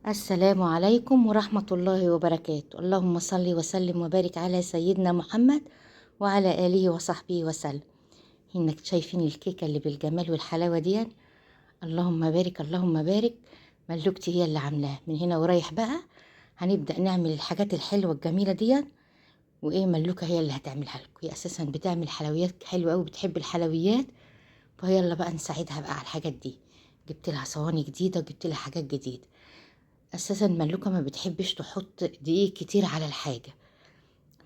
السلام عليكم ورحمة الله وبركاته. اللهم صل وسلم وبارك على سيدنا محمد وعلى آله وصحبه وسلم. انك شايفين الكيكة اللي بالجمال والحلاوة دي؟ اللهم بارك اللهم بارك. ملوكتي هي اللي عاملاها من هنا ورايح بقى. هنبدأ نعمل الحاجات الحلوة الجميلة دي، وايه ملوكة هي اللي هتعملها لكم. هي اساسا بتعمل حلويات حلوة قوي، بتحب الحلويات، فيلا بقى نساعدها بقى على الحاجات دي. جبت لها صواني جديدة وجبت لها حاجات جديدة. اساسا ملوكة ما بتحبش تحط دقيق كتير على الحاجة،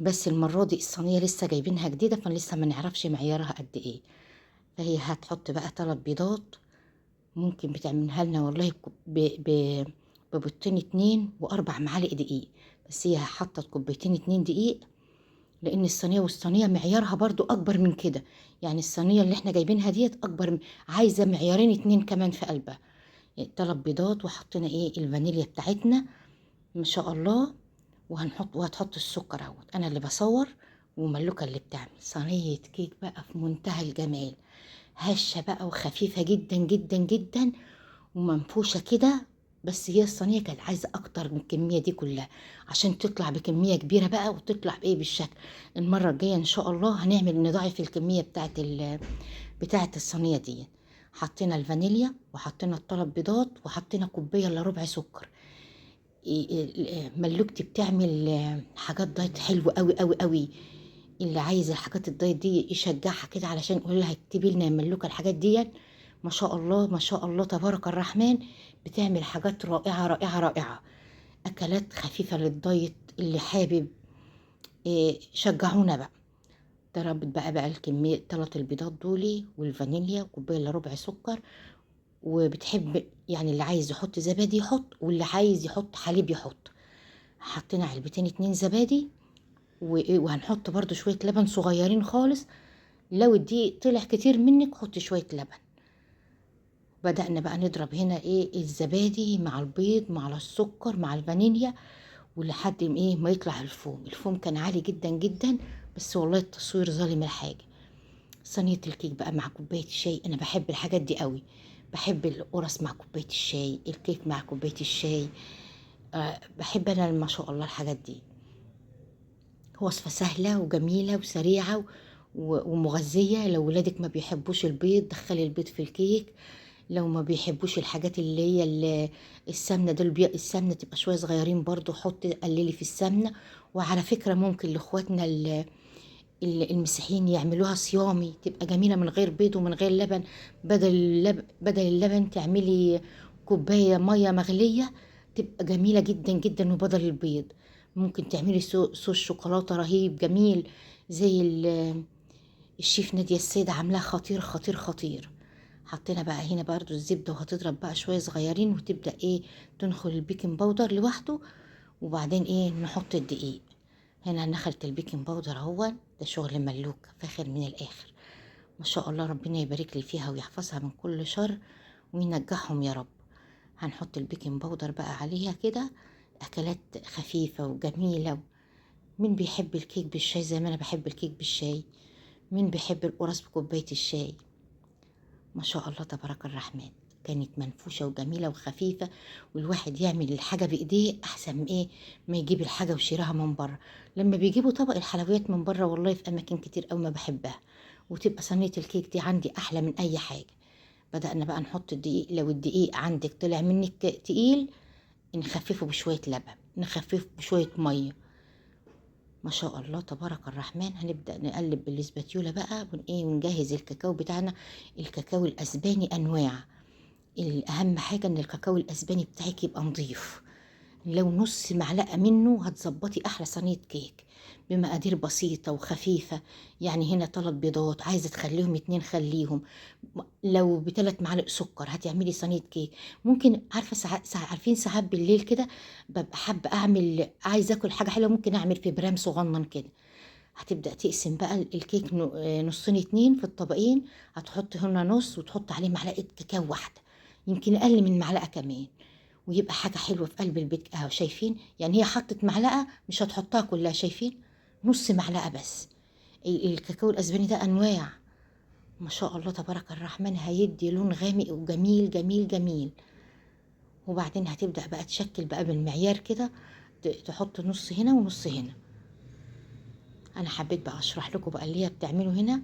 بس المرة دي الصينية لسه جايبينها جديدة فلسه ما نعرفش معيارها قد ايه. فهي هتحط بقى 3 بيضات. ممكن بتعملها لنا والله ببيضتين 2 و4 معالق دقيق. بس هي حطت كوبايتين 2 دقيق، لان الصينية والصينية معيارها برضو اكبر من كده. يعني الصينية اللي احنا جايبينها ديت اكبر عايزة معيارين 2 كمان في قلبها. يعني 3 بيضات، وحطينا ايه الفانيليا بتاعتنا ما شاء الله. وهتحط السكر اهوت، انا اللي بصور وملوكة اللي بتعمل صينية كيك بقى في منتهى الجمال. هشة بقى وخفيفة جدا جدا جدا ومنفوشة كده. بس هي الصينية كانت عايزة اكتر من الكمية دي كلها عشان تطلع بكمية كبيرة بقى وتطلع بايه بالشكل. المرة الجاية ان شاء الله هنعمل نضاعف الكمية بتاعت الصينية دي. حطينا الفانيليا وحطينا ال3 بيضات وحطينا كوباية الا ربع سكر. ملوكتي بتعمل حاجات دايت حلوة قوي قوي قوي. اللي عايز الحاجات الدايت دي يشجعها كده، علشان يقول لها اكتبي لنا يا ملوكة الحاجات دي. ما شاء الله ما شاء الله تبارك الرحمن. بتعمل حاجات رائعة رائعة رائعة. أكلات خفيفة للدايت اللي حابب. شجعونا بقى. ضربت بقى الكمية 3 البيضات دولي والفانيليا وكوباية الا ربع سكر. وبتحب يعني اللي عايز يحط زبادي يحط، واللي عايز يحط حليب يحط. حطينا علبتين 2 زبادي. وهنحط برضو شوية لبن صغيرين خالص. لو الدقيق طلع كتير منك حطي شوية لبن. بدأنا بقى نضرب هنا ايه الزبادي مع البيض مع السكر مع الفانيليا، ولحد ما ايه ما يطلع الفوم. الفوم كان عالي جدا جدا، بس والله التصوير ظالم الحاجة. صينية الكيك بقى مع كوباية الشاي، انا بحب الحاجات دي قوي. بحب القرص مع كوباية الشاي، الكيك مع كوباية الشاي. بحب انا ما شاء الله الحاجات دي. وصفة سهلة وجميلة وسريعة ومغذية. لو ولادك ما بيحبوش البيض دخلي البيض في الكيك. لو ما بيحبوش الحاجات اللي هي السمنة دول السمنة تبقى شوية صغيرين برضو حطي قللي في السمنة. وعلى فكرة ممكن لاخواتنا المسيحيين يعملوها صيامي، تبقى جميلة من غير بيض ومن غير لبن. بدل اللبن تعملي كوباية مية مغلية، تبقى جميلة جدا جدا. وبدل البيض ممكن تعملي صوص شوكولاتة رهيب جميل، زي الشيف نادية السيدة عاملاه خطير خطير خطير. حطينا بقى هنا برضو الزبدة، وهتضرب بقى شوية صغيرين وتبدأ ايه تنخل البيكنج باودر لوحده. وبعدين ايه نحط الدقيق. هنا نخلت البيكنج باودر اهو. ده شغل ملوك فاخر من الاخر. ما شاء الله ربنا يبارك لي فيها ويحفظها من كل شر وينجحهم يا رب. هنحط البيكنج باودر بقى عليها كده. اكلات خفيفة وجميلة. مين بيحب الكيك بالشاي زي ما انا بحب الكيك بالشاي؟ مين بيحب القرص بكوباية الشاي؟ ما شاء الله تبارك الرحمن. كانت منفوشة وجميلة وخفيفة. والواحد يعمل الحاجة بإيديه أحسن من إيه ما يجيب الحاجة ويشيرها من بره. لما بيجيبوا طبق الحلويات من بره والله في أماكن كتير أوي ما بحبها. وتبقى صينية الكيك دي عندي أحلى من أي حاجة. بدأنا بقى نحط الدقيق. لو الدقيق عندك طلع منك تقيل نخففه بشوية لبن، نخففه بشوية مية. ما شاء الله تبارك الرحمن. هنبدأ نقلب بالاسباتيولا بقى ونجهز الكاكاو بتاعنا. الكاكاو الأسباني أنواع. الأهم حاجة إن الكاكاو الأسباني بتاعك يبقى نظيف. لو نص معلقة منه هتظبطي أحلى صينية كيك بمقادير بسيطة وخفيفة. يعني هنا 3 بيضات، عايزة تخليهم 2 خليهم. لو ب3 معالق سكر هتعملي صينية كيك. ممكن عارفة عارفين ساعات بالليل كده ببقى حابة أعمل، عايزة أكل حاجة حلوة، ممكن أعمل في برام صغنن كده. هتبدأ تقسم بقى الكيك نصين 2 في الطبقين. هتحط هنا نص وتحط عليه معلقة كاكاو واحدة، يمكن أقل من معلقة كمان. ويبقى حاجة حلوة في قلب البيت اهو. شايفين يعني هي حطت معلقة مش هتحطها كلها، شايفين نص معلقة بس. الكاكاو الأسباني ده أنواع. ما شاء الله تبارك الرحمن. هيدي لون غامق وجميل جميل جميل. وبعدين هتبدأ بقى تشكل بقى بالمعيار كده، تحط نص هنا ونص هنا. انا حبيت بقى اشرح لكم بقى اللي هي بتعمله هنا.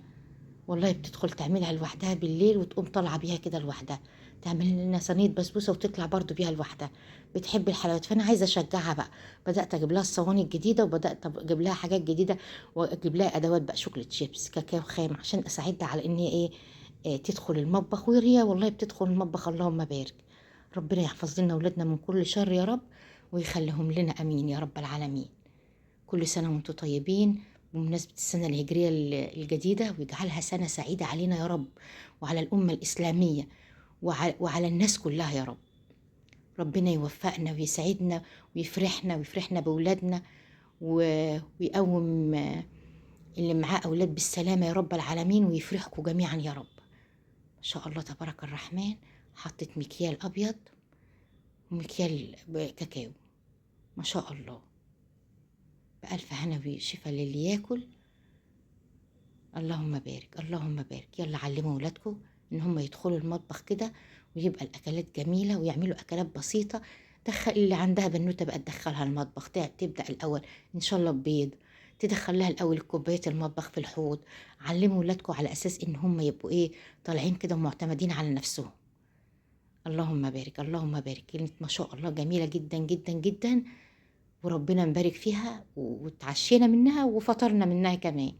والله بتدخل تعملها لوحدها بالليل وتقوم طالعه بيها كده لوحدها، تعمل لنا صينيه بسبوسه وتطلع برضو بيها لوحدها. بتحب الحلويات، فانا عايزه اشجعها بقى. بدات اجيب لها الصواني الجديده، وبدات اجيب لها حاجات جديده، واجيب لها ادوات بقى، شوكليت شيبس، كاكاو خام، عشان اساعدها على ان هي ايه، تدخل المطبخ. وهي والله بتدخل المطبخ، اللهم بارك. ربنا يحفظ لنا اولادنا من كل شر يا رب، ويخليهم لنا، امين يا رب العالمين. كل سنة وانتم طيبين بمناسبة السنة الهجرية الجديدة، ويجعلها سنة سعيدة علينا يا رب، وعلى الأمة الإسلامية، وعلى الناس كلها يا رب. ربنا يوفقنا ويسعدنا ويفرحنا بأولادنا، ويقوم اللي معاه أولاد بالسلامة يا رب العالمين، ويفرحكم جميعا يا رب. ما شاء الله تبارك الرحمن. حطيت مكيال أبيض ومكيال كاكاو، ما شاء الله. بألف هنا وشفا للي ياكل. اللهم بارك، اللهم بارك. يلا علموا ولادكم ان هم يدخلوا المطبخ كده، ويبقى الاكلات جميله، ويعملوا اكلات بسيطه. دخل اللي عندها بنوته بقى تدخلها المطبخ، تبدا الاول ان شاء الله ببيض، تدخل لها الاول كوبايه المطبخ في الحوض. علموا ولادكم على اساس ان هم يبقوا ايه، طالعين كده معتمدين على نفسهم. اللهم بارك، اللهم بارك. كلمه ما شاء الله جميله جدا جدا جدا، وربنا مبارك فيها، وتعشينا منها وفطرنا منها كمان.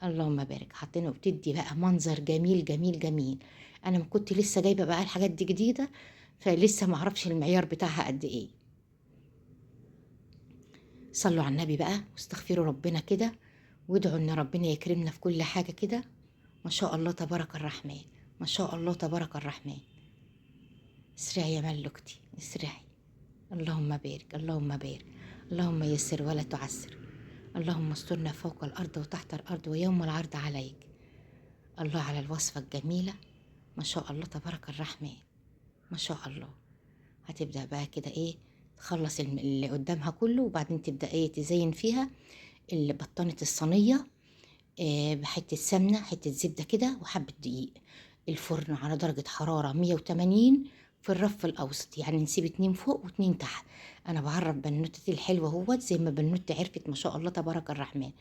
اللهم بارك. حاطينه وبتدي بقى منظر جميل جميل جميل. انا ما كنت لسه جايبه بقى الحاجات دي جديده، فلسه ما اعرفش المعيار بتاعها قد ايه. صلوا على النبي بقى واستغفروا ربنا كده، وادعوا ان ربنا يكرمنا في كل حاجه كده. ما شاء الله تبارك الرحمن، ما شاء الله تبارك الرحمن. اسرعي يا ملكتي اسرعي. اللهم بارك، اللهم بارك. اللهم يسر ولا تعسر. اللهم استرنا فوق الارض وتحت الارض ويوم العرض عليك. الله على الوصفه الجميله. ما شاء الله تبارك الرحمن، ما شاء الله. هتبدأ بقى كده ايه، تخلص اللي قدامها كله، وبعدين تبدأ ايه تزين فيها اللي بطانة الصينية، بحتة سمنة، حتة زبدة كده، وحبة دقيق. الفرن على درجة حرارة 180 في الرف الأوسط، يعني نسيب 2 فوق و2 تحت. أنا بعرف بنوتتي الحلوة هوت زي ما بنوتي عرفت، ما شاء الله تبارك الرحمن.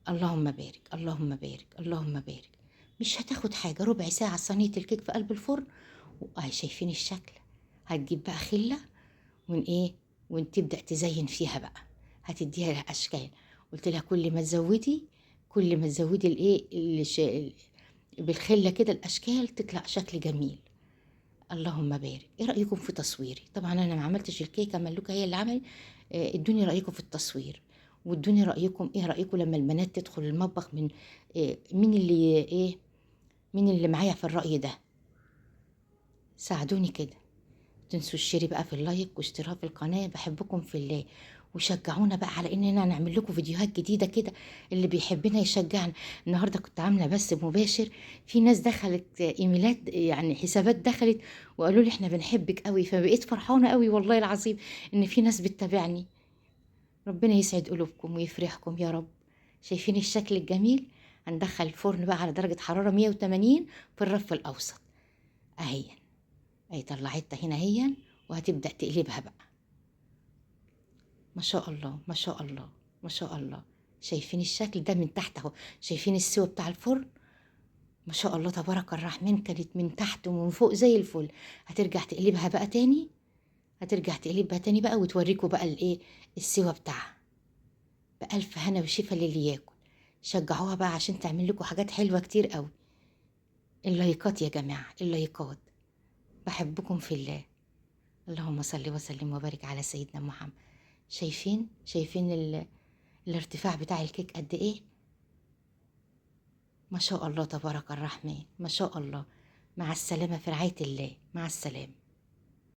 اللهم بارك، اللهم بارك، اللهم بارك. مش هتاخد حاجة، ربع ساعة صينية الكيك في قلب الفرن، وأهي شايفين الشكل. هتجيب بقى خلة ايه، وتبدأ تزين فيها بقى، هتديها لها أشكال. قلت لها كل ما تزودي الايه بالخلة كده الأشكال تطلع شكل جميل. اللهم بارك. ايه رأيكم في تصويري؟ طبعا انا ما عملتش الكيكة، ملوكة هي اللي عملت. ادوني رأيكم في التصوير، وادوني رأيكم ايه رأيكم لما البنات تدخل المطبخ. من مين اللي معايا في الرأي ده؟ ساعدوني كده. تنسوا الشير بقى في اللايك واشتراك في القناة. بحبكم في الله، وشجعونا بقى على اننا نعمل لكم فيديوهات جديدة كده. اللي بيحبنا يشجعنا. النهاردة كنت عاملة بس مباشر، في ناس دخلت ايميلات، يعني حسابات دخلت وقالوا لي احنا بنحبك قوي، فبقيت فرحانة قوي والله العظيم ان في ناس بتتابعني. ربنا يسعد قلوبكم ويفرحكم يا رب. شايفين الشكل الجميل؟ هندخل الفرن بقى على درجة حرارة 180 في الرف الأوسط. اهي طلعتها هنا هي، وهتبدأ تقلبها بقى. ما شاء الله، ما شاء الله، ما شاء الله. شايفين الشكل ده من تحت اهو؟ شايفين السوا بتاع الفرن؟ ما شاء الله تبارك الرحمن. كانت من تحت ومن فوق زي الفل. هترجع تقلبها بقى تاني، بقى وتوريكم بقى الايه السوا بتاعها. بألف هنا وشفا للي ياكل. شجعوها بقى عشان تعمل لكم حاجات حلوة كتير قوي. اللايكات يا جماعة، اللايكات. بحبكم في الله. اللهم صل وسلم وبارك على سيدنا محمد. شايفين الارتفاع بتاع الكيك قد ايه؟ ما شاء الله تبارك الرحمن، ما شاء الله. مع السلامة في رعاية الله، مع السلامة.